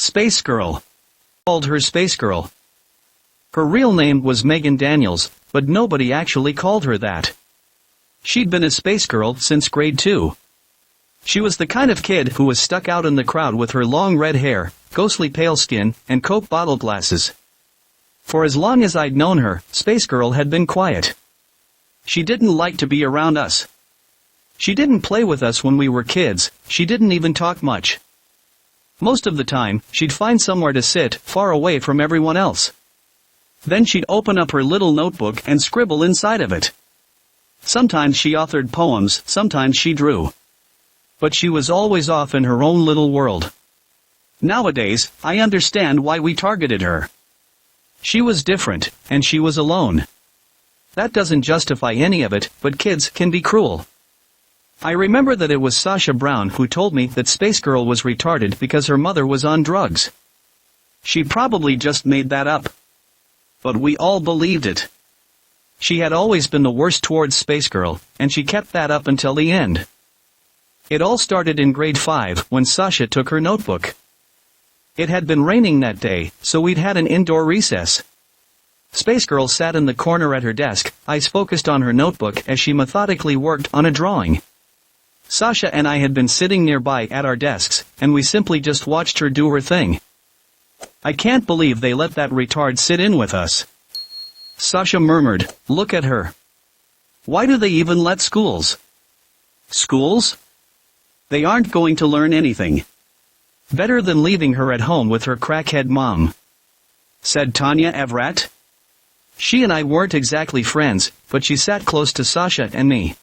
Spacegirl. Called her Spacegirl. Her real name was Megan Daniels, but nobody actually called her that. She'd been a Spacegirl since grade 2. She was the kind of kid who was stuck out in the crowd with her long red hair, ghostly pale skin, and Coke bottle glasses. For as long as I'd known her, Spacegirl had been quiet. She didn't like to be around us. She didn't play with us when we were kids, she didn't even talk much. Most of the time, she'd find somewhere to sit, far away from everyone else. Then she'd open up her little notebook and scribble inside of it. Sometimes she authored poems, sometimes she drew. But she was always off in her own little world. Nowadays, I understand why we targeted her. She was different, and she was alone. That doesn't justify any of it, but kids can be cruel. I remember that it was Sasha Brown who told me that Spacegirl was retarded because her mother was on drugs. She probably just made that up. But we all believed it. She had always been the worst towards Spacegirl, and she kept that up until the end. It all started in grade 5 when Sasha took her notebook. It had been raining that day, so we'd had an indoor recess. Spacegirl sat in the corner at her desk, eyes focused on her notebook as she methodically worked on a drawing. Sasha and I had been sitting nearby at our desks, and we simply just watched her do her thing. I can't believe they let that retard sit in with us. Sasha murmured, "Look at her. Why do they even let schools?" Schools? They aren't going to learn anything. Better than leaving her at home with her crackhead mom," said Tanya Evrat. She and I weren't exactly friends, but she sat close to Sasha and me.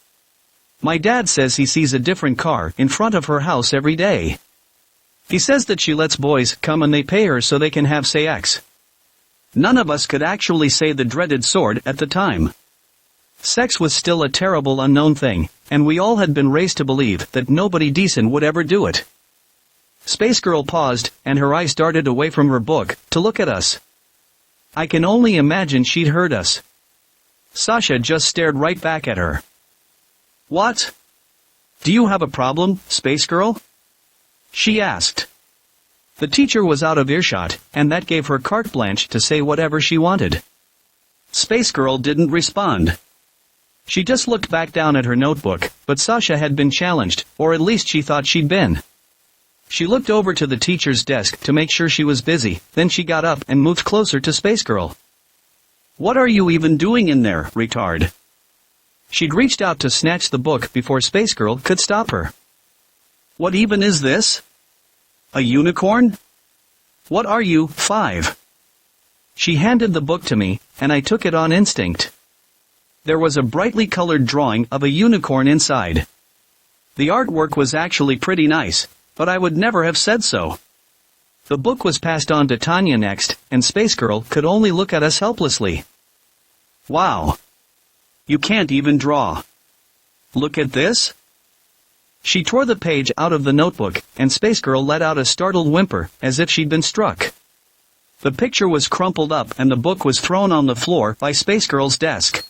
"My dad says he sees a different car in front of her house every day. He says that she lets boys come and they pay her so they can have sex." None of us could actually say the dreaded sword at the time. Sex was still a terrible unknown thing, and we all had been raised to believe that nobody decent would ever do it. Spacegirl paused, and her eyes darted away from her book, to look at us. I can only imagine she'd heard us. Sasha just stared right back at her. "What? Do you have a problem, Spacegirl?" she asked. The teacher was out of earshot, and that gave her carte blanche to say whatever she wanted. Spacegirl didn't respond. She just looked back down at her notebook, but Sasha had been challenged, or at least she thought she'd been. She looked over to the teacher's desk to make sure she was busy, then she got up and moved closer to Spacegirl. "What are you even doing in there, retard?" She'd reached out to snatch the book before Spacegirl could stop her. "What even is this? A unicorn? What are you, 5? She handed the book to me, and I took it on instinct. There was a brightly colored drawing of a unicorn inside. The artwork was actually pretty nice, but I would never have said so. The book was passed on to Tanya next, and Spacegirl could only look at us helplessly. "Wow. You can't even draw. Look at this?" She tore the page out of the notebook, and Spacegirl let out a startled whimper, as if she'd been struck. The picture was crumpled up and the book was thrown on the floor by Spacegirl's desk.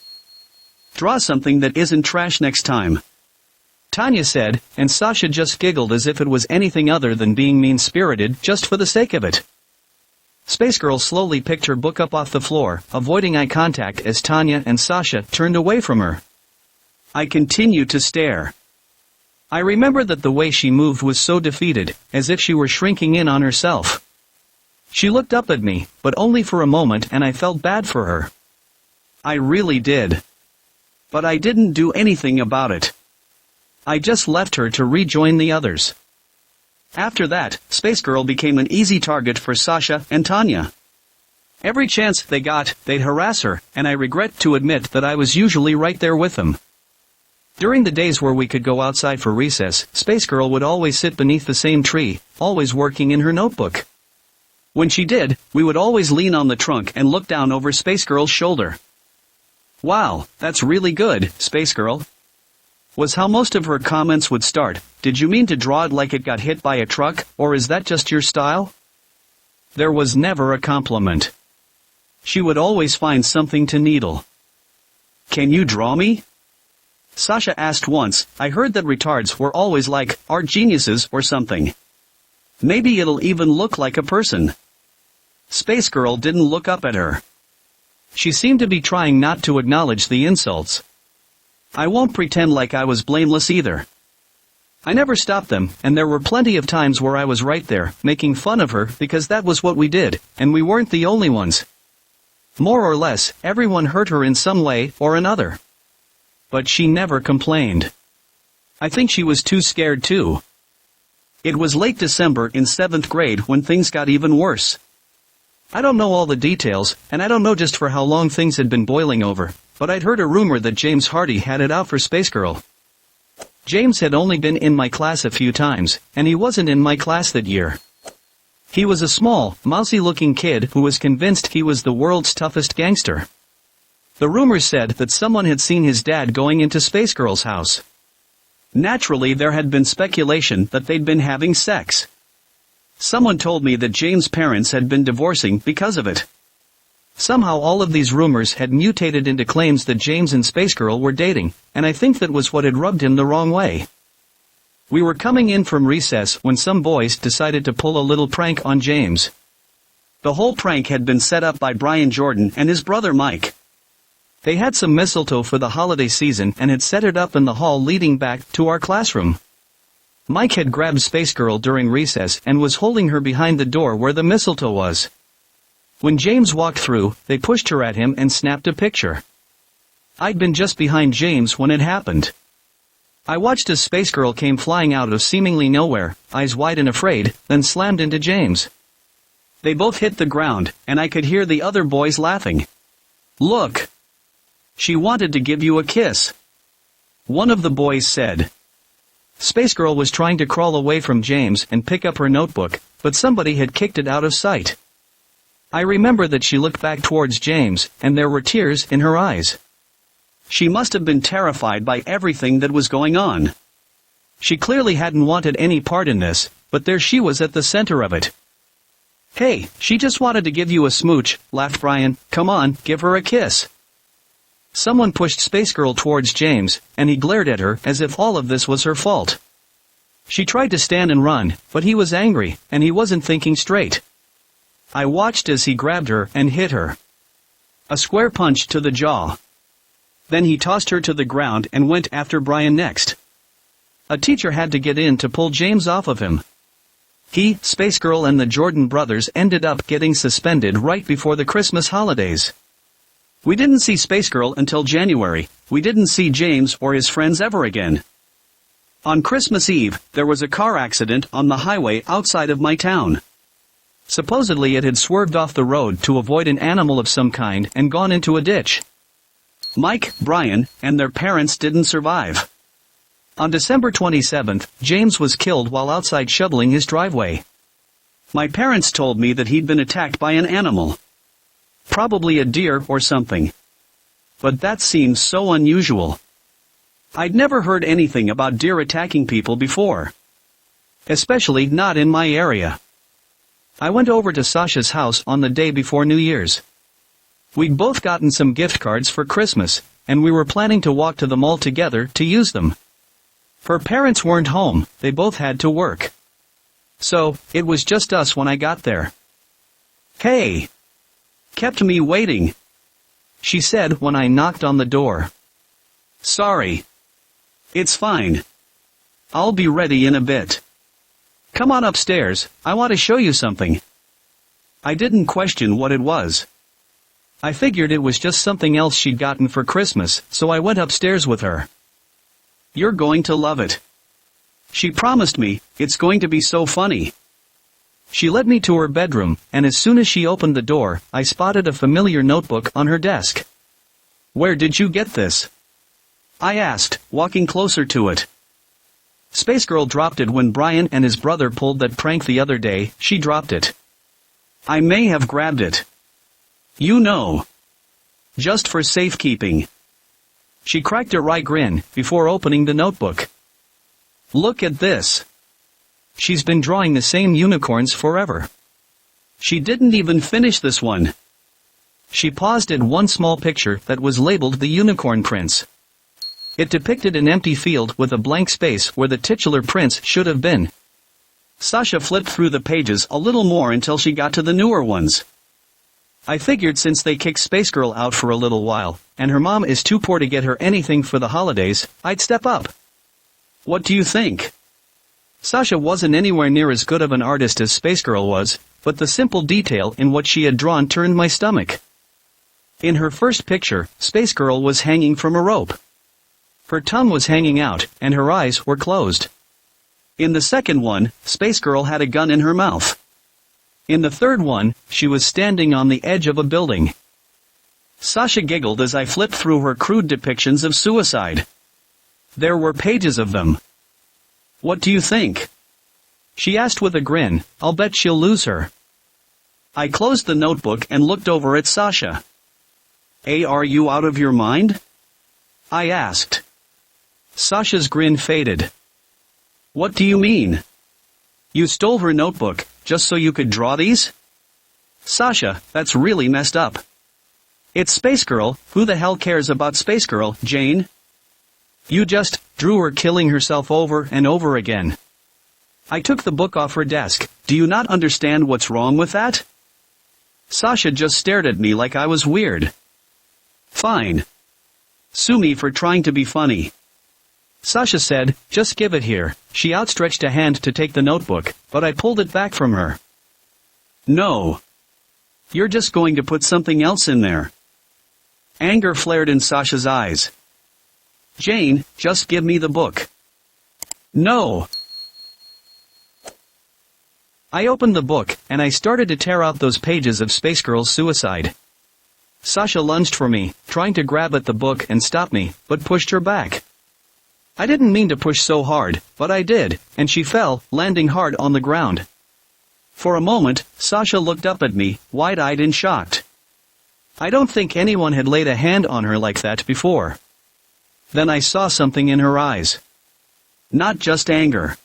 "Draw something that isn't trash next time," Tanya said, and Sasha just giggled as if it was anything other than being mean-spirited just for the sake of it. Spacegirl slowly picked her book up off the floor, avoiding eye contact as Tanya and Sasha turned away from her. I continued to stare. I remember that the way she moved was so defeated, as if she were shrinking in on herself. She looked up at me, but only for a moment, and I felt bad for her. I really did. But I didn't do anything about it. I just left her to rejoin the others. After that, Spacegirl became an easy target for Sasha and Tanya. Every chance they got, they'd harass her, and I regret to admit that I was usually right there with them. During the days where we could go outside for recess, Spacegirl would always sit beneath the same tree, always working in her notebook. When she did, we would always lean on the trunk and look down over Spacegirl's shoulder. "Wow, that's really good, Spacegirl," was how most of her comments would start. "Did you mean to draw it like it got hit by a truck, or is that just your style?" There was never a compliment. She would always find something to needle. "Can you draw me?" Sasha asked once. I heard that retards were always like art geniuses or something. Maybe it'll even look like a person. Spacegirl didn't look up at her. She seemed to be trying not to acknowledge the insults. I won't pretend like I was blameless either. I never stopped them, and there were plenty of times where I was right there, making fun of her because that was what we did, and we weren't the only ones. More or less, everyone hurt her in some way or another. But she never complained. I think she was too scared too. It was late December in 7th grade when things got even worse. I don't know all the details, and I don't know just for how long things had been boiling over, but I'd heard a rumor that James Hardy had it out for Spacegirl. James had only been in my class a few times, and he wasn't in my class that year. He was a small, mousy-looking kid who was convinced he was the world's toughest gangster. The rumors said that someone had seen his dad going into Spacegirl's house. Naturally, there had been speculation that they'd been having sex. Someone told me that James' parents had been divorcing because of it. Somehow all of these rumors had mutated into claims that James and Spacegirl were dating, and I think that was what had rubbed him the wrong way. We were coming in from recess when some boys decided to pull a little prank on James. The whole prank had been set up by Brian Jordan and his brother Mike. They had some mistletoe for the holiday season and had set it up in the hall leading back to our classroom. Mike had grabbed Spacegirl during recess and was holding her behind the door where the mistletoe was. When James walked through, they pushed her at him and snapped a picture. I'd been just behind James when it happened. I watched as Spacegirl came flying out of seemingly nowhere, eyes wide and afraid, then slammed into James. They both hit the ground, and I could hear the other boys laughing. "Look! She wanted to give you a kiss," one of the boys said. Spacegirl was trying to crawl away from James and pick up her notebook, but somebody had kicked it out of sight. I remember that she looked back towards James, and there were tears in her eyes. She must have been terrified by everything that was going on. She clearly hadn't wanted any part in this, but there she was at the center of it. "Hey, she just wanted to give you a smooch," laughed Brian. "Come on, give her a kiss." Someone pushed Spacegirl towards James, and he glared at her as if all of this was her fault. She tried to stand and run, but he was angry, and he wasn't thinking straight. I watched as he grabbed her and hit her. A square punch to the jaw. Then he tossed her to the ground and went after Brian next. A teacher had to get in to pull James off of him. He, Spacegirl and the Jordan brothers ended up getting suspended right before the Christmas holidays. We didn't see Spacegirl until January. We didn't see James or his friends ever again. On Christmas Eve, there was a car accident on the highway outside of my town. Supposedly it had swerved off the road to avoid an animal of some kind and gone into a ditch. Mike, Brian, and their parents didn't survive. On December 27th, James was killed while outside shoveling his driveway. My parents told me that he'd been attacked by an animal. Probably a deer or something. But that seems so unusual. I'd never heard anything about deer attacking people before. Especially not in my area. I went over to Sasha's house on the day before New Year's. We'd both gotten some gift cards for Christmas, and we were planning to walk to the mall together to use them. Her parents weren't home, they both had to work. So, it was just us when I got there. "Hey! Kept me waiting," she said when I knocked on the door. "Sorry. It's fine. I'll be ready in a bit. Come on upstairs, I want to show you something." I didn't question what it was. I figured it was just something else she'd gotten for Christmas, so I went upstairs with her. "You're going to love it," she promised me. "It's going to be so funny." She led me to her bedroom, and as soon as she opened the door, I spotted a familiar notebook on her desk. "Where did you get this?" I asked, walking closer to it. Spacegirl dropped it when Brian and his brother pulled that prank the other day. She dropped it. I may have grabbed it. You know. Just for safekeeping. She cracked a wry grin before opening the notebook. "Look at this. She's been drawing the same unicorns forever. She didn't even finish this one." She paused at one small picture that was labeled the Unicorn Prince. It depicted an empty field with a blank space where the titular prince should have been. Sasha flipped through the pages a little more until she got to the newer ones. I figured since they kicked Spacegirl out for a little while, and her mom is too poor to get her anything for the holidays, I'd step up. What do you think? Sasha wasn't anywhere near as good of an artist as Spacegirl was, but the simple detail in what she had drawn turned my stomach. In her first picture, Spacegirl was hanging from a rope. Her tongue was hanging out, and her eyes were closed. In the second one, Spacegirl had a gun in her mouth. In the third one, she was standing on the edge of a building. Sasha giggled as I flipped through her crude depictions of suicide. There were pages of them. What do you think? She asked with a grin. I'll bet she'll lose her. I closed the notebook and looked over at Sasha. Are you out of your mind? I asked. Sasha's grin faded. What do you mean? You stole her notebook, just so you could draw these? Sasha, that's really messed up. It's Spacegirl, who the hell cares about Spacegirl, Jane? You just drew her killing herself over and over again. I took the book off her desk. Do you not understand what's wrong with that? Sasha just stared at me like I was weird. Fine. Sue me for trying to be funny. Sasha said, just give it here. She outstretched a hand to take the notebook, but I pulled it back from her. No. You're just going to put something else in there. Anger flared in Sasha's eyes. Jane, just give me the book. No. I opened the book, and I started to tear out those pages of Spacegirl's suicide. Sasha lunged for me, trying to grab at the book and stop me, but pushed her back. I didn't mean to push so hard, but I did, and she fell, landing hard on the ground. For a moment, Sasha looked up at me, wide-eyed and shocked. I don't think anyone had laid a hand on her like that before. Then I saw something in her eyes. Not just anger.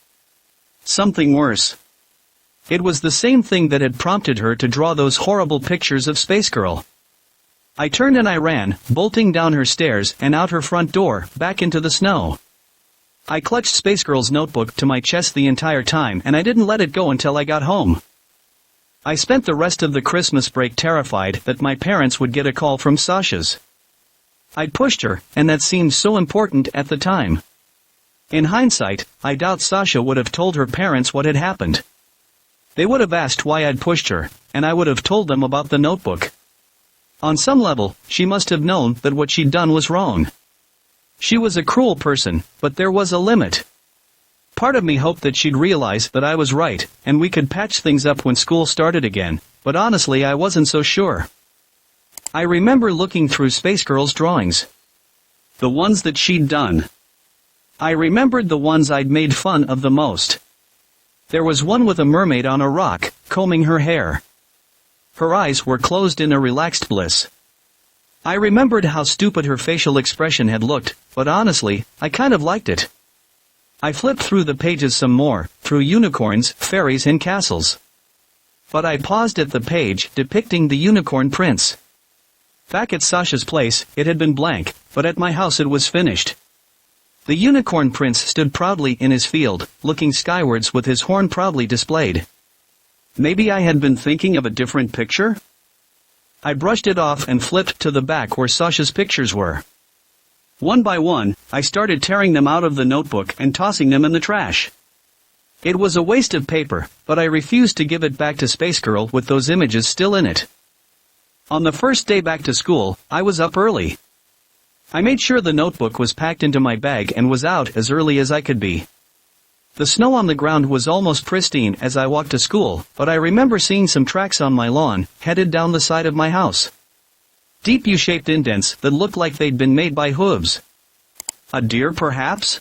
Something worse. It was the same thing that had prompted her to draw those horrible pictures of Spacegirl. I turned and I ran, bolting down her stairs and out her front door, back into the snow. I clutched Spacegirl's notebook to my chest the entire time and I didn't let it go until I got home. I spent the rest of the Christmas break terrified that my parents would get a call from Sasha's. I'd pushed her, and that seemed so important at the time. In hindsight, I doubt Sasha would have told her parents what had happened. They would have asked why I'd pushed her, and I would have told them about the notebook. On some level, she must have known that what she'd done was wrong. She was a cruel person, but there was a limit. Part of me hoped that she'd realize that I was right, and we could patch things up when school started again, but honestly I wasn't so sure. I remember looking through Spacegirl's drawings. The ones that she'd done. I remembered the ones I'd made fun of the most. There was one with a mermaid on a rock, combing her hair. Her eyes were closed in a relaxed bliss. I remembered how stupid her facial expression had looked, but honestly, I kind of liked it. I flipped through the pages some more, through unicorns, fairies and castles. But I paused at the page depicting the unicorn prince. Back at Sasha's place, it had been blank, but at my house it was finished. The unicorn prince stood proudly in his field, looking skywards with his horn proudly displayed. Maybe I had been thinking of a different picture? I brushed it off and flipped to the back where Sasha's pictures were. One by one, I started tearing them out of the notebook and tossing them in the trash. It was a waste of paper, but I refused to give it back to Spacegirl with those images still in it. On the first day back to school, I was up early. I made sure the notebook was packed into my bag and was out as early as I could be. The snow on the ground was almost pristine as I walked to school, but I remember seeing some tracks on my lawn, headed down the side of my house. Deep U-shaped indents that looked like they'd been made by hooves. A deer perhaps?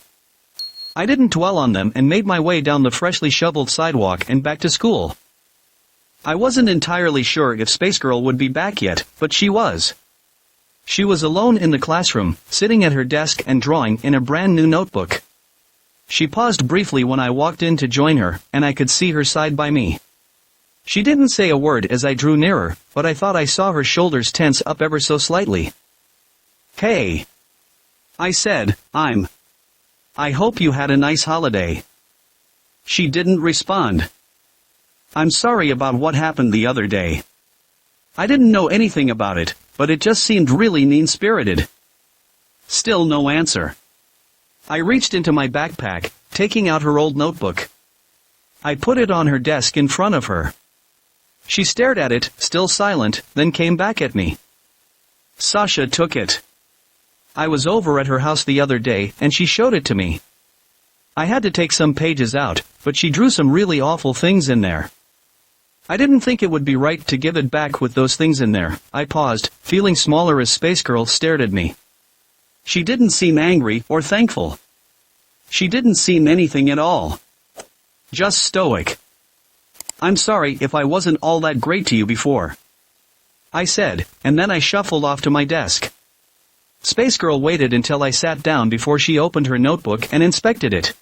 I didn't dwell on them and made my way down the freshly shoveled sidewalk and back to school. I wasn't entirely sure if Spacegirl would be back yet, but she was. She was alone in the classroom, sitting at her desk and drawing in a brand new notebook. She paused briefly when I walked in to join her, and I could see her side by me. She didn't say a word as I drew nearer, but I thought I saw her shoulders tense up ever so slightly. "Hey," I said, I hope you had a nice holiday." She didn't respond. I'm sorry about what happened the other day. I didn't know anything about it, but it just seemed really mean-spirited. Still no answer. I reached into my backpack, taking out her old notebook. I put it on her desk in front of her. She stared at it, still silent, then came back at me. Sasha took it. I was over at her house the other day, and she showed it to me. I had to take some pages out, but she drew some really awful things in there. I didn't think it would be right to give it back with those things in there. I paused, feeling smaller as Spacegirl stared at me. She didn't seem angry or thankful. She didn't seem anything at all. Just stoic. I'm sorry if I wasn't all that great to you before, I said, and then I shuffled off to my desk. Spacegirl waited until I sat down before she opened her notebook and inspected it.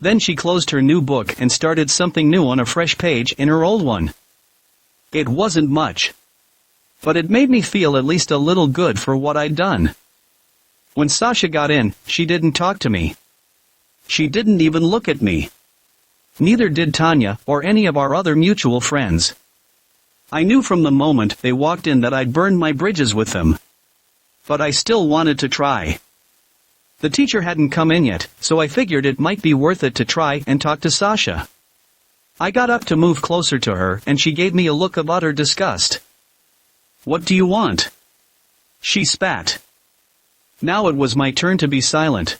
Then she closed her new book and started something new on a fresh page in her old one. It wasn't much, but it made me feel at least a little good for what I'd done. When Sasha got in, she didn't talk to me. She didn't even look at me. Neither did Tanya or any of our other mutual friends. I knew from the moment they walked in that I'd burned my bridges with them. But I still wanted to try. The teacher hadn't come in yet, so I figured it might be worth it to try and talk to Sasha. I got up to move closer to her and she gave me a look of utter disgust. What do you want? She spat. Now it was my turn to be silent.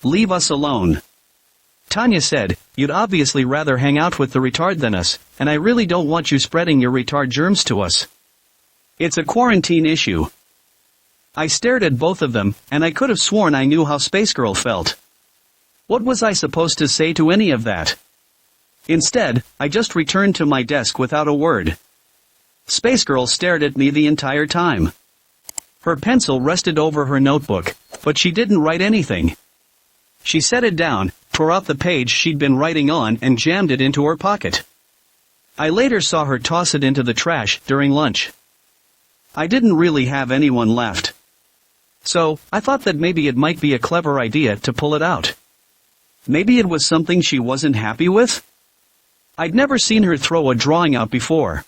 Leave us alone. Tanya said, you'd obviously rather hang out with the retard than us, and I really don't want you spreading your retard germs to us. It's a quarantine issue. I stared at both of them, and I could have sworn I knew how Spacegirl felt. What was I supposed to say to any of that? Instead, I just returned to my desk without a word. Spacegirl stared at me the entire time. Her pencil rested over her notebook, but she didn't write anything. She set it down, tore out the page she'd been writing on and jammed it into her pocket. I later saw her toss it into the trash during lunch. I didn't really have anyone left. So, I thought that maybe it might be a clever idea to pull it out. Maybe it was something she wasn't happy with? I'd never seen her throw a drawing out before.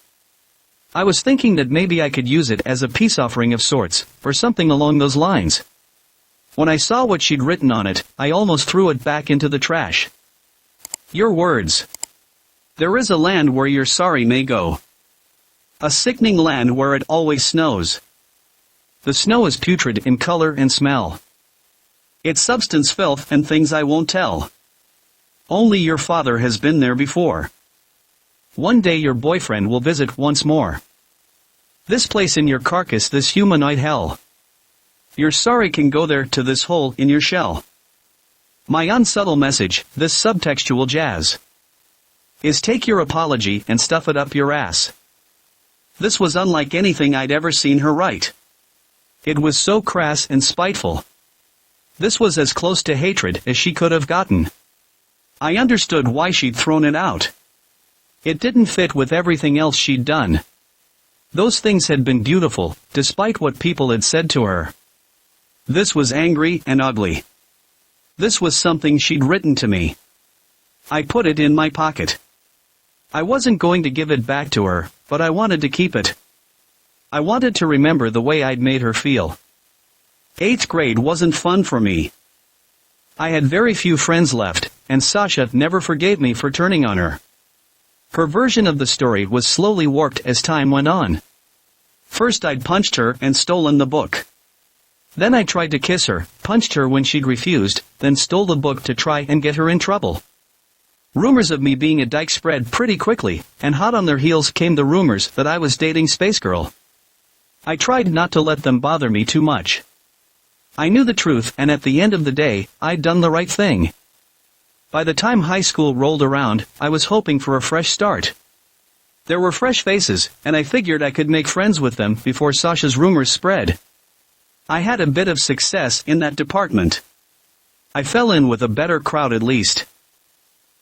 I was thinking that maybe I could use it as a peace offering of sorts, or something along those lines. When I saw what she'd written on it, I almost threw it back into the trash. Your words. There is a land where your sorry may go. A sickening land where it always snows. The snow is putrid in color and smell. Its substance filth and things I won't tell. Only your father has been there before. One day your boyfriend will visit once more. This place in your carcass, this humanoid hell. Your sorry can go there to this hole in your shell. My unsubtle message, this subtextual jazz, is take your apology and stuff it up your ass. This was unlike anything I'd ever seen her write. It was so crass and spiteful. This was as close to hatred as she could have gotten. I understood why she'd thrown it out. It didn't fit with everything else she'd done. Those things had been beautiful, despite what people had said to her. This was angry and ugly. This was something she'd written to me. I put it in my pocket. I wasn't going to give it back to her, but I wanted to keep it. I wanted to remember the way I'd made her feel. 8th grade wasn't fun for me. I had very few friends left, and Sasha never forgave me for turning on her. Her version of the story was slowly warped as time went on. First I'd punched her and stolen the book. Then I tried to kiss her, punched her when she'd refused, then stole the book to try and get her in trouble. Rumors of me being a dyke spread pretty quickly, and hot on their heels came the rumors that I was dating Spacegirl. I tried not to let them bother me too much. I knew the truth, and at the end of the day, I'd done the right thing. By the time high school rolled around, I was hoping for a fresh start. There were fresh faces, and I figured I could make friends with them before Sasha's rumors spread. I had a bit of success in that department. I fell in with a better crowd at least.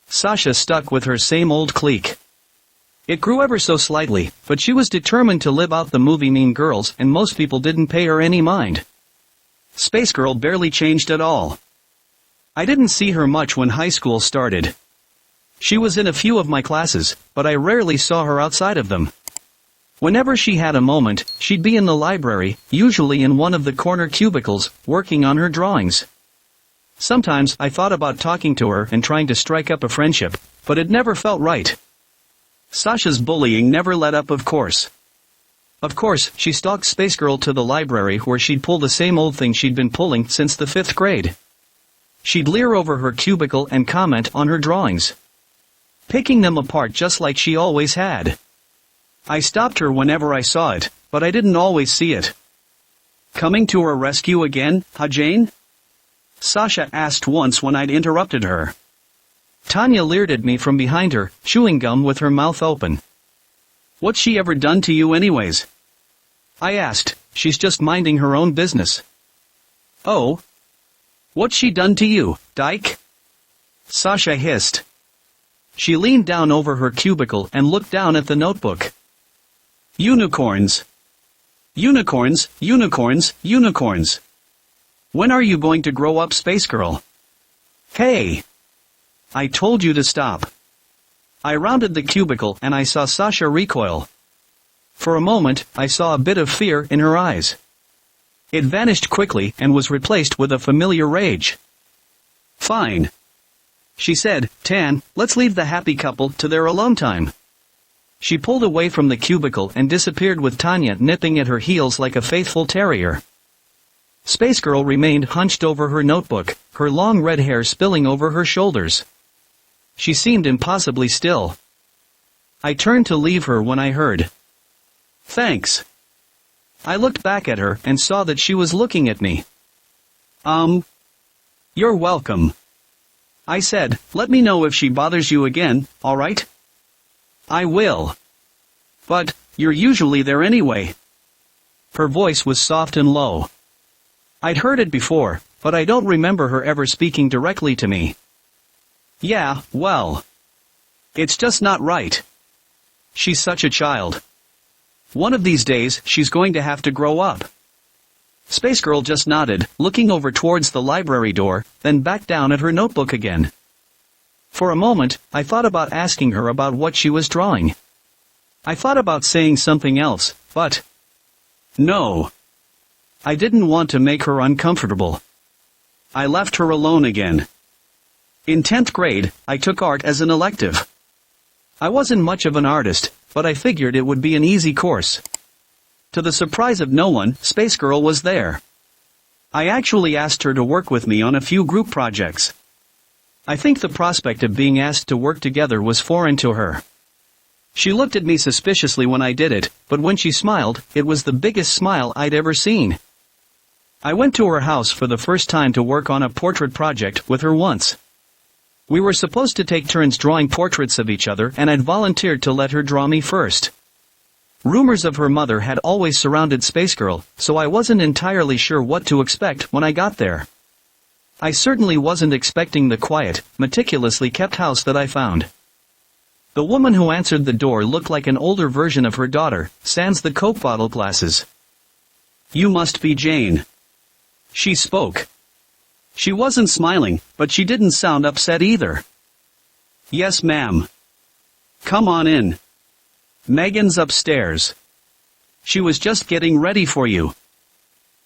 Sasha stuck with her same old clique. It grew ever so slightly, but she was determined to live out the movie Mean Girls, and most people didn't pay her any mind. Spacegirl barely changed at all. I didn't see her much when high school started. She was in a few of my classes, but I rarely saw her outside of them. Whenever she had a moment, she'd be in the library, usually in one of the corner cubicles, working on her drawings. Sometimes I thought about talking to her and trying to strike up a friendship, but it never felt right. Sasha's bullying never let up, of course. Of course, she stalked Spacegirl to the library where she'd pull the same old thing she'd been pulling since the 5th grade. She'd leer over her cubicle and comment on her drawings, picking them apart just like she always had. I stopped her whenever I saw it, but I didn't always see it. "Coming to her rescue again, huh, Jane?" Sasha asked once when I'd interrupted her. Tanya leered at me from behind her, chewing gum with her mouth open. "What's she ever done to you anyways?" I asked. "She's just minding her own business." "Oh? What's she done to you, dyke?" Sasha hissed. She leaned down over her cubicle and looked down at the notebook. "Unicorns. Unicorns, unicorns, unicorns. When are you going to grow up, Spacegirl?" "Hey! I told you to stop." I rounded the cubicle and I saw Sasha recoil. For a moment, I saw a bit of fear in her eyes. It vanished quickly and was replaced with a familiar rage. "Fine," she said. "Tan, let's leave the happy couple to their alone time." She pulled away from the cubicle and disappeared with Tanya nipping at her heels like a faithful terrier. Spacegirl remained hunched over her notebook, her long red hair spilling over her shoulders. She seemed impossibly still. I turned to leave her when I heard, "Thanks." I looked back at her and saw that she was looking at me. You're welcome," I said. "Let me know if she bothers you again, alright?" "I will. But, you're usually there anyway." Her voice was soft and low. I'd heard it before, but I don't remember her ever speaking directly to me. "Yeah, well. It's just not right. She's such a child. One of these days, she's going to have to grow up." Spacegirl just nodded, looking over towards the library door, then back down at her notebook again. For a moment, I thought about asking her about what she was drawing. I thought about saying something else, but no. I didn't want to make her uncomfortable. I left her alone again. In 10th grade, I took art as an elective. I wasn't much of an artist, but I figured it would be an easy course. To the surprise of no one, Spacegirl was there. I actually asked her to work with me on a few group projects. I think the prospect of being asked to work together was foreign to her. She looked at me suspiciously when I did it, but when she smiled, it was the biggest smile I'd ever seen. I went to her house for the first time to work on a portrait project with her once. We were supposed to take turns drawing portraits of each other and I'd volunteered to let her draw me first. Rumors of her mother had always surrounded Spacegirl, so I wasn't entirely sure what to expect when I got there. I certainly wasn't expecting the quiet, meticulously kept house that I found. The woman who answered the door looked like an older version of her daughter, sans the Coke bottle glasses. "You must be Jane." She spoke. She wasn't smiling, but she didn't sound upset either. "Yes, ma'am. Come on in. Megan's upstairs. She was just getting ready for you."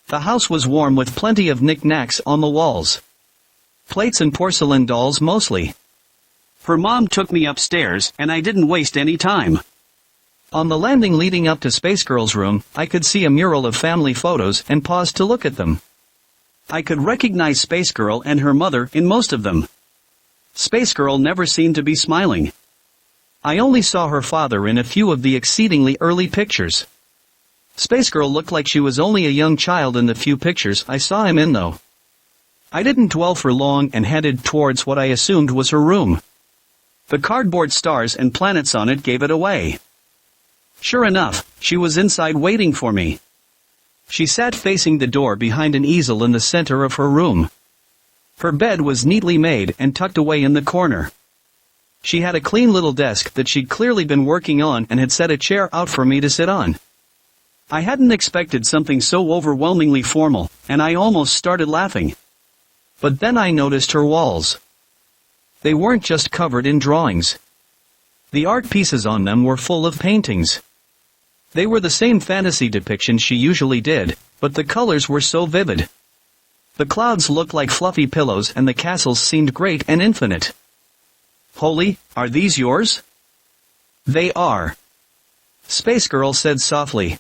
The house was warm with plenty of knickknacks on the walls. Plates and porcelain dolls mostly. Her mom took me upstairs and I didn't waste any time. On the landing leading up to Spacegirl's room, I could see a mural of family photos and paused to look at them. I could recognize Spacegirl and her mother in most of them. Spacegirl never seemed to be smiling. I only saw her father in a few of the exceedingly early pictures. Spacegirl looked like she was only a young child in the few pictures I saw him in though. I didn't dwell for long and headed towards what I assumed was her room. The cardboard stars and planets on it gave it away. Sure enough, she was inside waiting for me. She sat facing the door behind an easel in the center of her room. Her bed was neatly made and tucked away in the corner. She had a clean little desk that she'd clearly been working on and had set a chair out for me to sit on. I hadn't expected something so overwhelmingly formal, and I almost started laughing. But then I noticed her walls. They weren't just covered in drawings. The art pieces on them were full of paintings. They were the same fantasy depictions she usually did, but the colors were so vivid. The clouds looked like fluffy pillows and the castles seemed great and infinite. "Holy, are these yours?" "They are," Spacegirl said softly.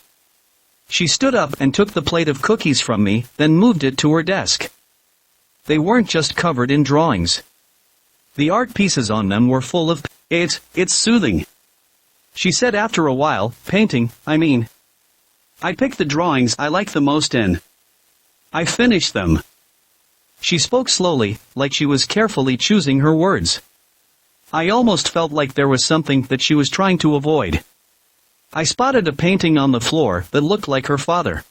She stood up and took the plate of cookies from me, then moved it to her desk. They weren't just covered in drawings. The art pieces on them were full of... It's soothing," she said after a while. "Painting, I mean. I picked the drawings I like the most and I finished them." She spoke slowly, like she was carefully choosing her words. I almost felt like there was something that she was trying to avoid. I spotted a painting on the floor that looked like her father.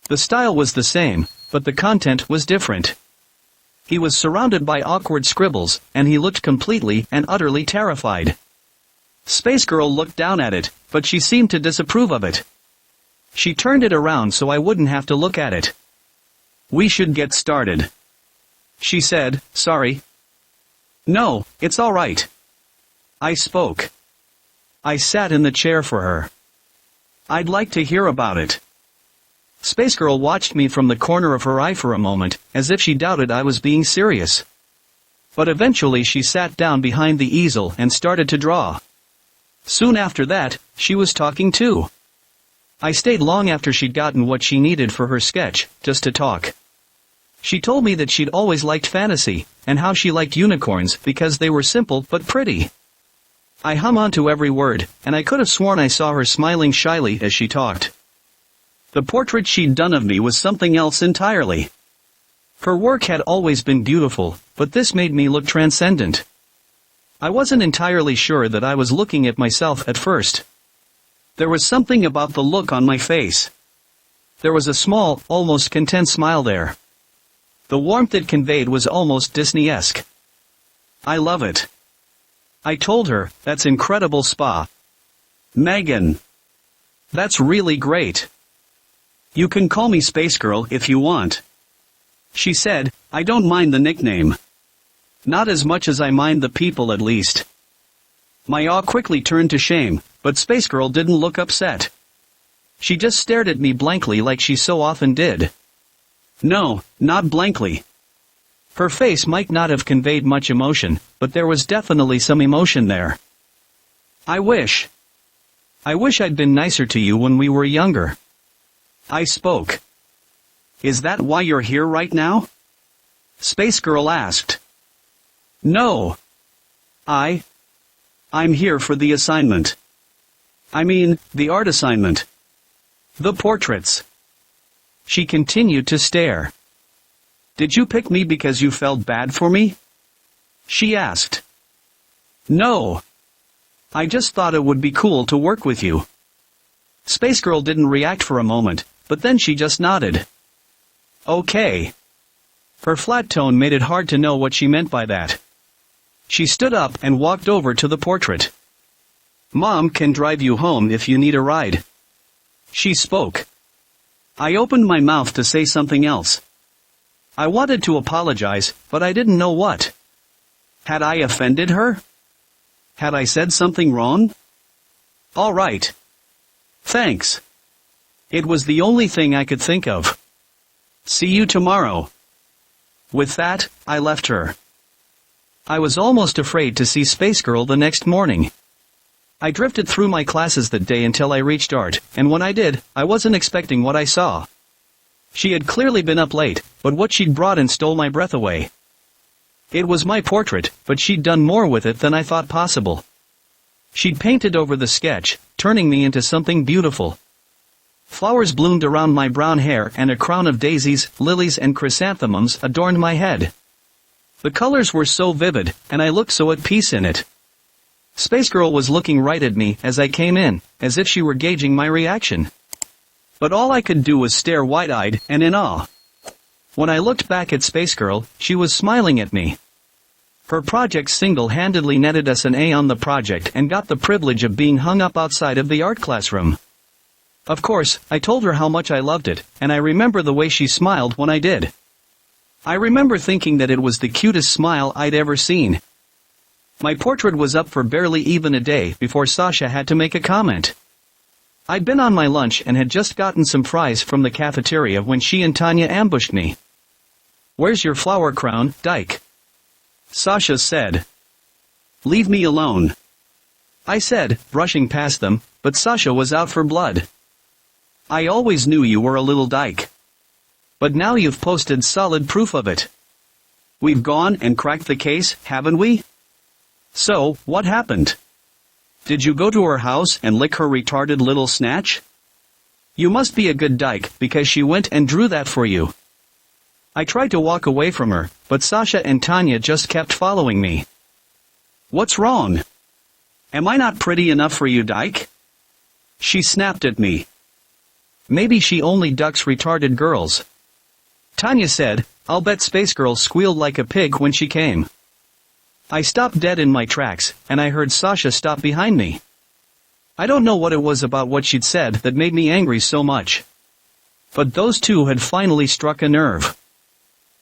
The style was the same, but the content was different. He was surrounded by awkward scribbles, and he looked completely and utterly terrified. Spacegirl looked down at it, but she seemed to disapprove of it. She turned it around so I wouldn't have to look at it. "We should get started," she said. "Sorry." "No, it's all right," I spoke. I sat in the chair for her. "I'd like to hear about it." Spacegirl watched me from the corner of her eye for a moment, as if she doubted I was being serious. But eventually she sat down behind the easel and started to draw. Soon after that, she was talking too. I stayed long after she'd gotten what she needed for her sketch, just to talk. She told me that she'd always liked fantasy, and how she liked unicorns because they were simple but pretty. I hung on to every word, and I could have sworn I saw her smiling shyly as she talked. The portrait she'd done of me was something else entirely. Her work had always been beautiful, but this made me look transcendent. I wasn't entirely sure that I was looking at myself at first. There was something about the look on my face. There was a small, almost content smile there. The warmth it conveyed was almost Disney-esque. "I love it," I told her. "That's incredible, Spa. Megan. That's really great. You can call me Spacegirl if you want," she said. "I don't mind the nickname. Not as much as I mind the people, at least." My awe quickly turned to shame, but Spacegirl didn't look upset. She just stared at me blankly like she so often did. No, not blankly. Her face might not have conveyed much emotion, but there was definitely some emotion there. I wish I'd been nicer to you when we were younger," I spoke. "Is that why you're here right now?" Spacegirl asked. "No. I'm here for the assignment. I mean, the art assignment. The portraits." She continued to stare. "Did you pick me because you felt bad for me?" she asked. "No. I just thought it would be cool to work with you." Spacegirl didn't react for a moment, but then she just nodded. "Okay." Her flat tone made it hard to know what she meant by that. She stood up and walked over to the portrait. "Mom can drive you home if you need a ride," she spoke. I opened my mouth to say something else. I wanted to apologize, but I didn't know what. Had I offended her? Had I said something wrong? "All right. Thanks." It was the only thing I could think of. "See you tomorrow." With that, I left her. I was almost afraid to see Spacegirl the next morning. I drifted through my classes that day until I reached art, and when I did, I wasn't expecting what I saw. She had clearly been up late, but what she'd brought in stole my breath away. It was my portrait, but she'd done more with it than I thought possible. She'd painted over the sketch, turning me into something beautiful. Flowers bloomed around my brown hair and a crown of daisies, lilies and chrysanthemums adorned my head. The colors were so vivid, and I looked so at peace in it. Spacegirl was looking right at me as I came in, as if she were gauging my reaction. But all I could do was stare wide-eyed and in awe. When I looked back at Spacegirl, she was smiling at me. Her project single-handedly netted us an A on the project and got the privilege of being hung up outside of the art classroom. Of course, I told her how much I loved it, and I remember the way she smiled when I did. I remember thinking that it was the cutest smile I'd ever seen. My portrait was up for barely even a day before Sasha had to make a comment. I'd been on my lunch and had just gotten some fries from the cafeteria when she and Tanya ambushed me. "Where's your flower crown, Dyke?" Sasha said. "Leave me alone," I said, brushing past them, but Sasha was out for blood. "I always knew you were a little dyke. But now you've posted solid proof of it. We've gone and cracked the case, haven't we? So, what happened? Did you go to her house and lick her retarded little snatch? You must be a good dyke because she went and drew that for you." I tried to walk away from her, but Sasha and Tanya just kept following me. "What's wrong? Am I not pretty enough for you, dyke?" She snapped at me. "Maybe she only ducks retarded girls." Tanya said, "I'll bet Spacegirl squealed like a pig when she came." I stopped dead in my tracks, and I heard Sasha stop behind me. I don't know what it was about what she'd said that made me angry so much. But those two had finally struck a nerve.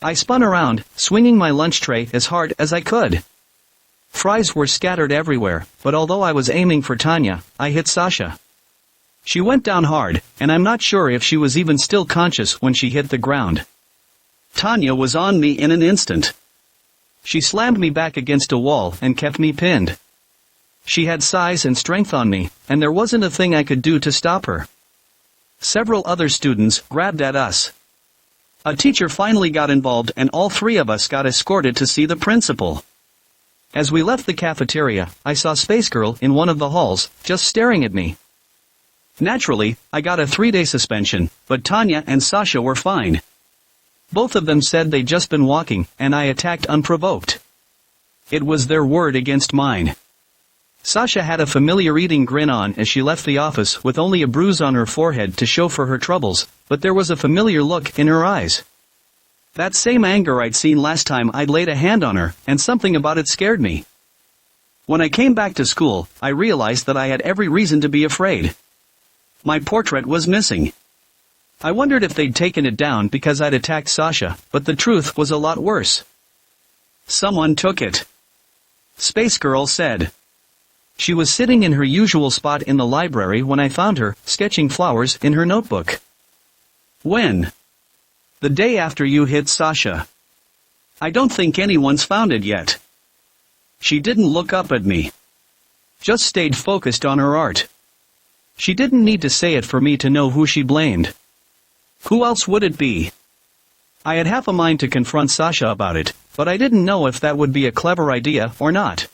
I spun around, swinging my lunch tray as hard as I could. Fries were scattered everywhere, but although I was aiming for Tanya, I hit Sasha. She went down hard, and I'm not sure if she was even still conscious when she hit the ground. Tanya was on me in an instant. She slammed me back against a wall and kept me pinned. She had size and strength on me, and there wasn't a thing I could do to stop her. Several other students grabbed at us. A teacher finally got involved and all three of us got escorted to see the principal. As we left the cafeteria, I saw Spacegirl in one of the halls, just staring at me. Naturally, I got a 3-day suspension, but Tanya and Sasha were fine. Both of them said they'd just been walking, and I attacked unprovoked. It was their word against mine. Sasha had a familiar eating grin on as she left the office with only a bruise on her forehead to show for her troubles, but there was a familiar look in her eyes. That same anger I'd seen last time I'd laid a hand on her, and something about it scared me. When I came back to school, I realized that I had every reason to be afraid. My portrait was missing. I wondered if they'd taken it down because I'd attacked Sasha, but the truth was a lot worse. Someone took it. Spacegirl said. She was sitting in her usual spot in the library when I found her, sketching flowers in her notebook. "When?" "The day after you hit Sasha. I don't think anyone's found it yet." She didn't look up at me. Just stayed focused on her art. She didn't need to say it for me to know who she blamed. Who else would it be? I had half a mind to confront Sasha about it, but I didn't know if that would be a clever idea or not.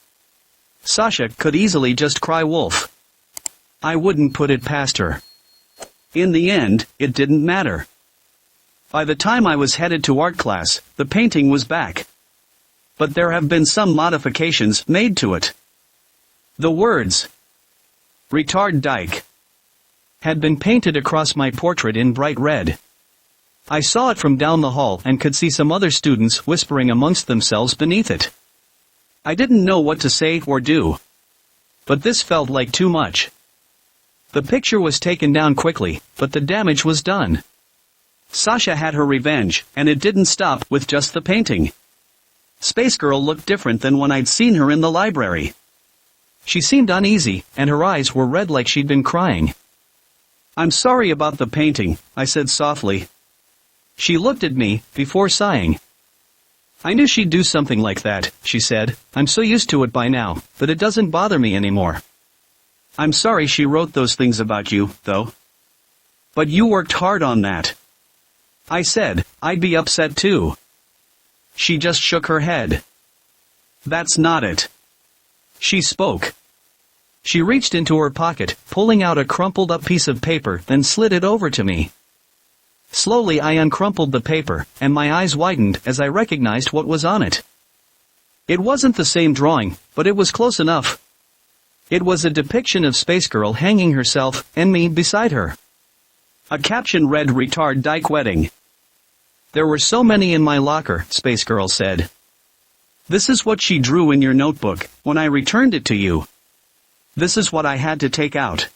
Sasha could easily just cry wolf. I wouldn't put it past her. In the end, it didn't matter. By the time I was headed to art class, the painting was back. But there have been some modifications made to it. The words, "Retard Dyke," had been painted across my portrait in bright red. I saw it from down the hall and could see some other students whispering amongst themselves beneath it. I didn't know what to say or do. But this felt like too much. The picture was taken down quickly, but the damage was done. Sasha had her revenge, and it didn't stop with just the painting. Spacegirl looked different than when I'd seen her in the library. She seemed uneasy, and her eyes were red like she'd been crying. "I'm sorry about the painting," I said softly. She looked at me, before sighing. "I knew she'd do something like that," she said. "I'm so used to it by now, that it doesn't bother me anymore. I'm sorry she wrote those things about you, though. But you worked hard on that." I said, "I'd be upset too." She just shook her head. "That's not it." She spoke. She reached into her pocket, pulling out a crumpled-up piece of paper, then slid it over to me. Slowly I uncrumpled the paper, and my eyes widened as I recognized what was on it. It wasn't the same drawing, but it was close enough. It was a depiction of Spacegirl hanging herself, and me beside her. A caption read, "Retard Dyke Wedding." "There were so many in my locker," Spacegirl said. "This is what she drew in your notebook, when I returned it to you. This is what I had to take out."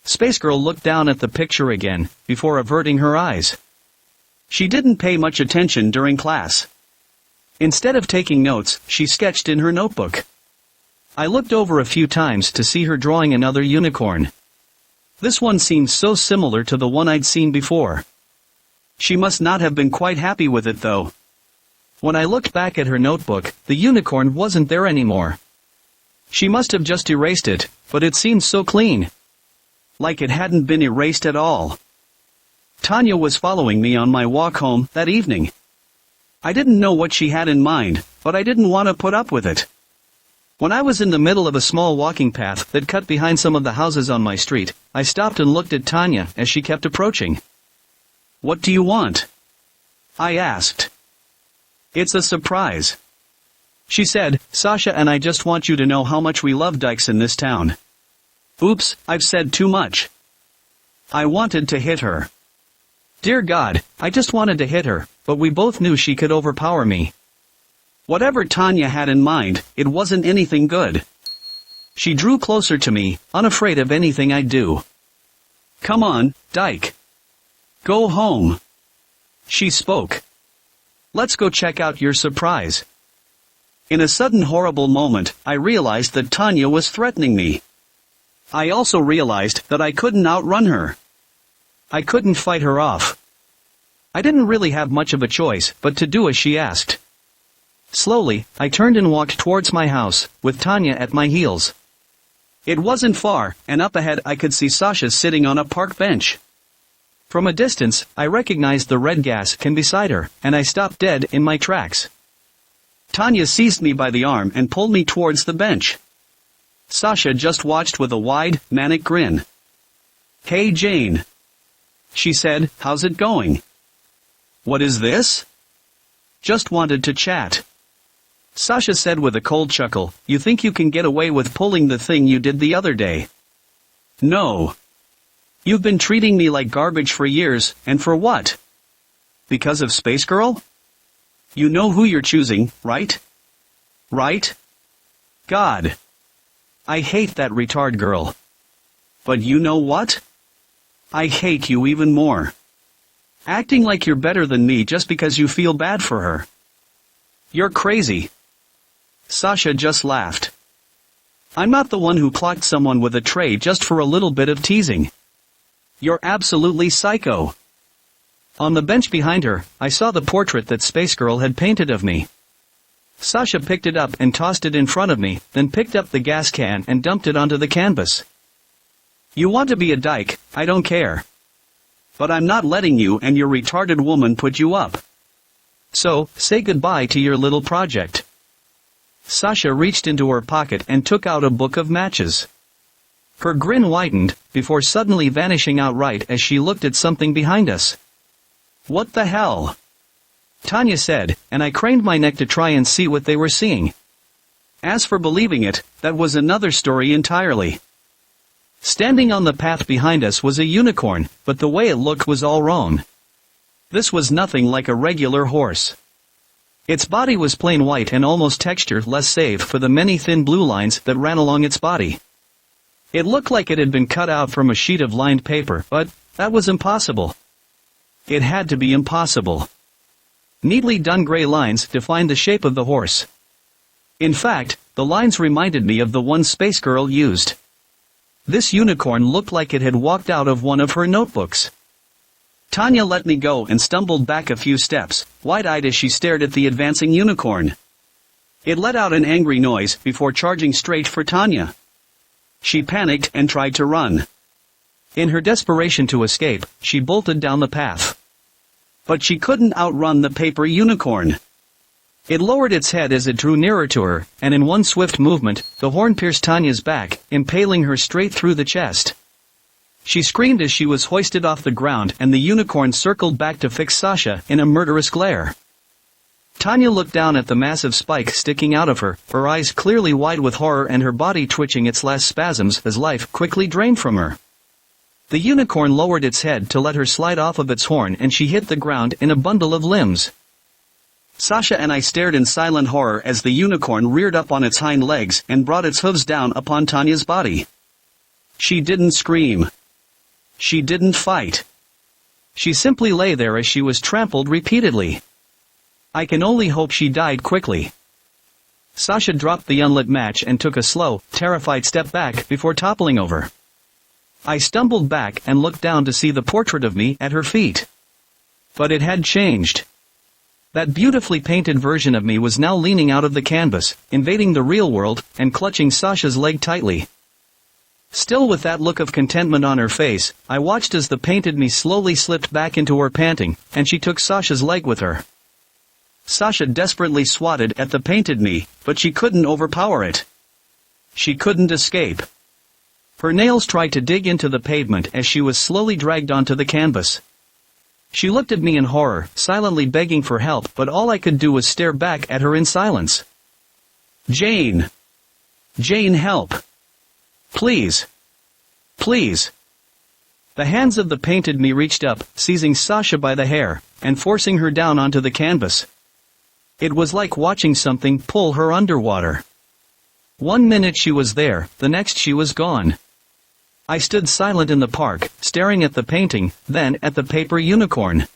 Spacegirl looked down at the picture again, before averting her eyes. She didn't pay much attention during class. Instead of taking notes, she sketched in her notebook. I looked over a few times to see her drawing another unicorn. This one seemed so similar to the one I'd seen before. She must not have been quite happy with it though. When I looked back at her notebook, the unicorn wasn't there anymore. She must have just erased it, but it seemed so clean. Like it hadn't been erased at all. Tanya was following me on my walk home that evening. I didn't know what she had in mind, but I didn't want to put up with it. When I was in the middle of a small walking path that cut behind some of the houses on my street, I stopped and looked at Tanya as she kept approaching. "What do you want?" I asked. "It's a surprise," she said. "Sasha and I just want you to know how much we love dykes in this town." Oops, I've said too much. I wanted to hit her. Dear God, I just wanted to hit her, but we both knew she could overpower me. Whatever Tanya had in mind, it wasn't anything good. She drew closer to me, unafraid of anything I'd do. "Come on, dyke. Go home," she spoke. "Let's go check out your surprise." In a sudden horrible moment, I realized that Tanya was threatening me. I also realized that I couldn't outrun her. I couldn't fight her off. I didn't really have much of a choice but to do as she asked. Slowly, I turned and walked towards my house, with Tanya at my heels. It wasn't far, and up ahead I could see Sasha sitting on a park bench. From a distance, I recognized the red gas can beside her, and I stopped dead in my tracks. Tanya seized me by the arm and pulled me towards the bench. Sasha just watched with a wide, manic grin. "Hey Jane," she said, "how's it going?" "What is this?" "Just wanted to chat," Sasha said with a cold chuckle. "You think you can get away with pulling the thing you did the other day?" "No. You've been treating me like garbage for years, and for what? Because of Spacegirl? You know who you're choosing, right? Right? God. I hate that retard girl. But you know what? I hate you even more. Acting like you're better than me just because you feel bad for her. You're crazy." Sasha just laughed. "I'm not the one who clocked someone with a tray just for a little bit of teasing. You're absolutely psycho." On the bench behind her, I saw the portrait that Spacegirl had painted of me. Sasha picked it up and tossed it in front of me, then picked up the gas can and dumped it onto the canvas. "You want to be a dyke, I don't care. But I'm not letting you and your retarded woman put you up. So, say goodbye to your little project." Sasha reached into her pocket and took out a book of matches. Her grin widened, before suddenly vanishing outright as she looked at something behind us. "What the hell?" Tanya said, and I craned my neck to try and see what they were seeing. As for believing it, that was another story entirely. Standing on the path behind us was a unicorn, but the way it looked was all wrong. This was nothing like a regular horse. Its body was plain white and almost texture-less save for the many thin blue lines that ran along its body. It looked like it had been cut out from a sheet of lined paper, but that was impossible. It had to be impossible. Neatly done gray lines defined the shape of the horse. In fact, the lines reminded me of the one Spacegirl used. This unicorn looked like it had walked out of one of her notebooks. Tanya let me go and stumbled back a few steps, wide-eyed as she stared at the advancing unicorn. It let out an angry noise before charging straight for Tanya. She panicked and tried to run. In her desperation to escape, she bolted down the path. But she couldn't outrun the paper unicorn. It lowered its head as it drew nearer to her, and in one swift movement, the horn pierced Tanya's back, impaling her straight through the chest. She screamed as she was hoisted off the ground and the unicorn circled back to fix Sasha in a murderous glare. Tanya looked down at the massive spike sticking out of her eyes clearly wide with horror and her body twitching its last spasms as life quickly drained from her. The unicorn lowered its head to let her slide off of its horn and she hit the ground in a bundle of limbs. Sasha and I stared in silent horror as the unicorn reared up on its hind legs and brought its hooves down upon Tanya's body. She didn't scream. She didn't fight. She simply lay there as she was trampled repeatedly. I can only hope she died quickly. Sasha dropped the unlit match and took a slow, terrified step back before toppling over. I stumbled back and looked down to see the portrait of me at her feet. But it had changed. That beautifully painted version of me was now leaning out of the canvas, invading the real world, and clutching Sasha's leg tightly. Still with that look of contentment on her face, I watched as the painted me slowly slipped back into her panting, and she took Sasha's leg with her. Sasha desperately swatted at the painted me, but she couldn't overpower it. She couldn't escape. Her nails tried to dig into the pavement as she was slowly dragged onto the canvas. She looked at me in horror, silently begging for help, but all I could do was stare back at her in silence. Jane! Jane, help! Please! Please! The hands of the painted me reached up, seizing Sasha by the hair, and forcing her down onto the canvas. It was like watching something pull her underwater. 1 minute she was there, the next she was gone. I stood silent in the park, staring at the painting, then at the paper unicorn.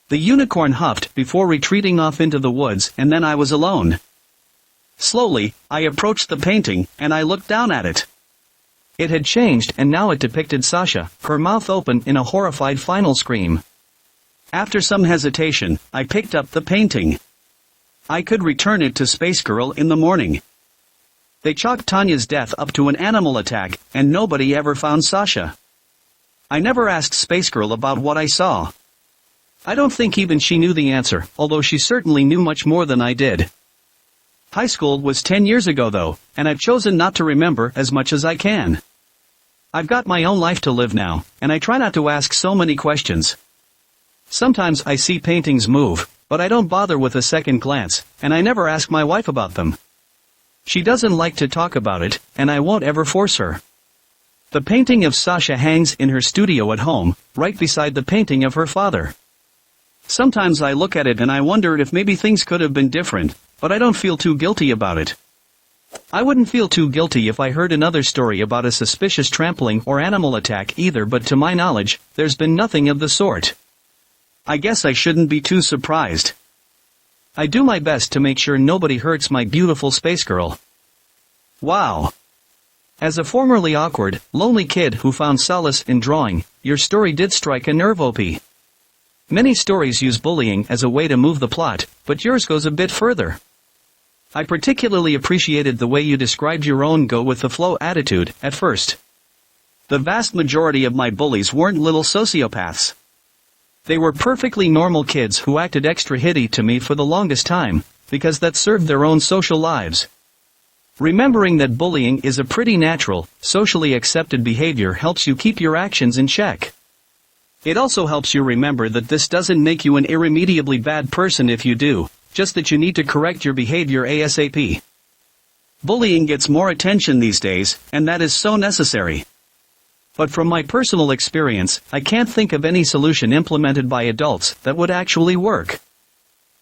The unicorn huffed before retreating off into the woods, and then I was alone. Slowly, I approached the painting, and I looked down at it. It had changed, and now it depicted Sasha, her mouth open in a horrified final scream. After some hesitation, I picked up the painting. I could return it to Spacegirl in the morning. They chalked Tanya's death up to an animal attack, and nobody ever found Sasha. I never asked Spacegirl about what I saw. I don't think even she knew the answer, although she certainly knew much more than I did. High school was 10 years ago though, and I've chosen not to remember as much as I can. I've got my own life to live now, and I try not to ask so many questions. Sometimes I see paintings move, but I don't bother with a second glance, and I never ask my wife about them. She doesn't like to talk about it, and I won't ever force her. The painting of Sasha hangs in her studio at home, right beside the painting of her father. Sometimes I look at it and I wonder if maybe things could have been different, but I don't feel too guilty about it. I wouldn't feel too guilty if I heard another story about a suspicious trampling or animal attack either, but to my knowledge, there's been nothing of the sort. I guess I shouldn't be too surprised. I do my best to make sure nobody hurts my beautiful Spacegirl. Wow. As a formerly awkward, lonely kid who found solace in drawing, your story did strike a nerve, OP. Many stories use bullying as a way to move the plot, but yours goes a bit further. I particularly appreciated the way you described your own go-with-the-flow attitude at first. The vast majority of my bullies weren't little sociopaths. They were perfectly normal kids who acted extra hitty to me for the longest time, because that served their own social lives. Remembering that bullying is a pretty natural, socially accepted behavior helps you keep your actions in check. It also helps you remember that this doesn't make you an irremediably bad person if you do, just that you need to correct your behavior ASAP. Bullying gets more attention these days, and that is so necessary. But from my personal experience, I can't think of any solution implemented by adults that would actually work.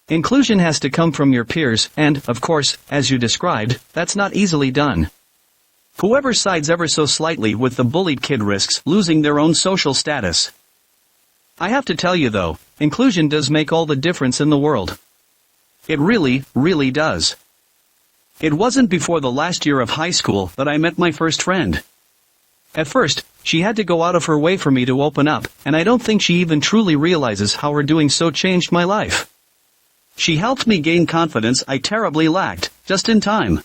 Inclusion has to come from your peers, and, of course, as you described, that's not easily done. Whoever sides ever so slightly with the bullied kid risks losing their own social status. I have to tell you though, inclusion does make all the difference in the world. It really, really does. It wasn't before the last year of high school that I met my first friend. At first, she had to go out of her way for me to open up, and I don't think she even truly realizes how her doing so changed my life. She helped me gain confidence I terribly lacked, just in time.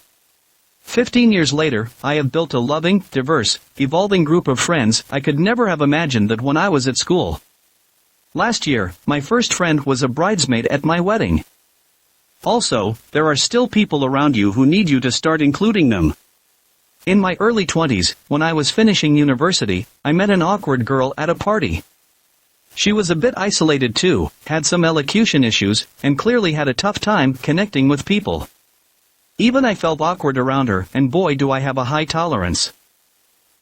15 years later, I have built a loving, diverse, evolving group of friends I could never have imagined that when I was at school. Last year, my first friend was a bridesmaid at my wedding. Also, there are still people around you who need you to start including them. In my early 20s, when I was finishing university, I met an awkward girl at a party. She was a bit isolated too, had some elocution issues, and clearly had a tough time connecting with people. Even I felt awkward around her, and boy do I have a high tolerance.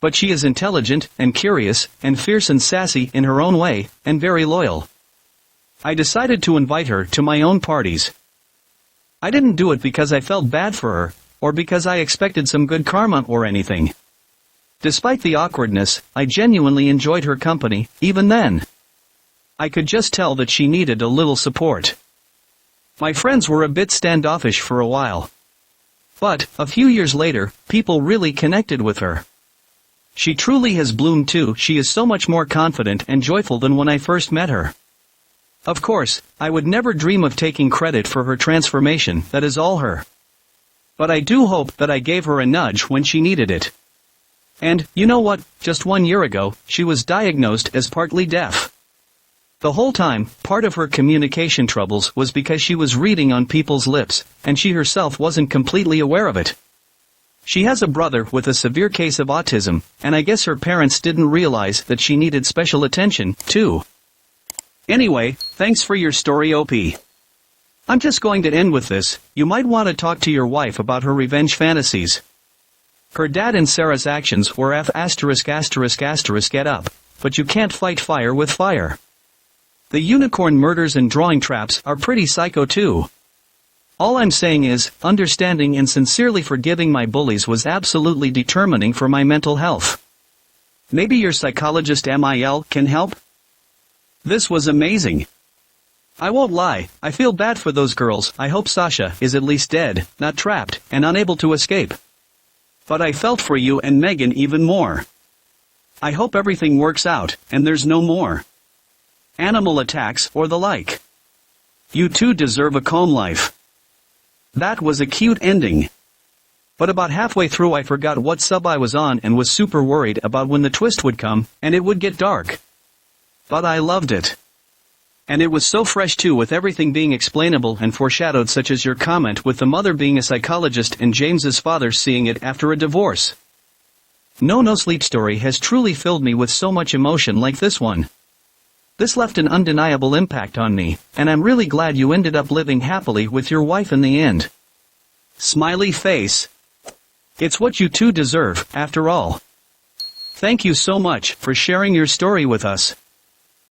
But she is intelligent, and curious, and fierce and sassy in her own way, and very loyal. I decided to invite her to my own parties. I didn't do it because I felt bad for her, or because I expected some good karma or anything. Despite the awkwardness, I genuinely enjoyed her company, even then. I could just tell that she needed a little support. My friends were a bit standoffish for a while. But, a few years later, people really connected with her. She truly has bloomed too. She is so much more confident and joyful than when I first met her. Of course, I would never dream of taking credit for her transformation, that is all her. But I do hope that I gave her a nudge when she needed it. And, you know what, just 1 year ago, she was diagnosed as partly deaf. The whole time, part of her communication troubles was because she was reading on people's lips, and she herself wasn't completely aware of it. She has a brother with a severe case of autism, and I guess her parents didn't realize that she needed special attention, too. Anyway, thanks for your story, OP. I'm just going to end with this. You might want to talk to your wife about her revenge fantasies. Her dad and Sarah's actions were get up, but you can't fight fire with fire. The unicorn murders and drawing traps are pretty psycho too. All I'm saying is, understanding and sincerely forgiving my bullies was absolutely determining for my mental health. Maybe your psychologist MIL can help? This was amazing. I won't lie, I feel bad for those girls. I hope Sasha is at least dead, not trapped, and unable to escape. But I felt for you and Megan even more. I hope everything works out, and there's no more animal attacks or the like. You two deserve a calm life. That was a cute ending. But about halfway through I forgot what sub I was on and was super worried about when the twist would come, and it would get dark. But I loved it. And it was so fresh too, with everything being explainable and foreshadowed, such as your comment with the mother being a psychologist and James's father seeing it after a divorce. No Sleep story has truly filled me with so much emotion like this one. This left an undeniable impact on me, and I'm really glad you ended up living happily with your wife in the end. Smiley face. It's what you two deserve, after all. Thank you so much for sharing your story with us.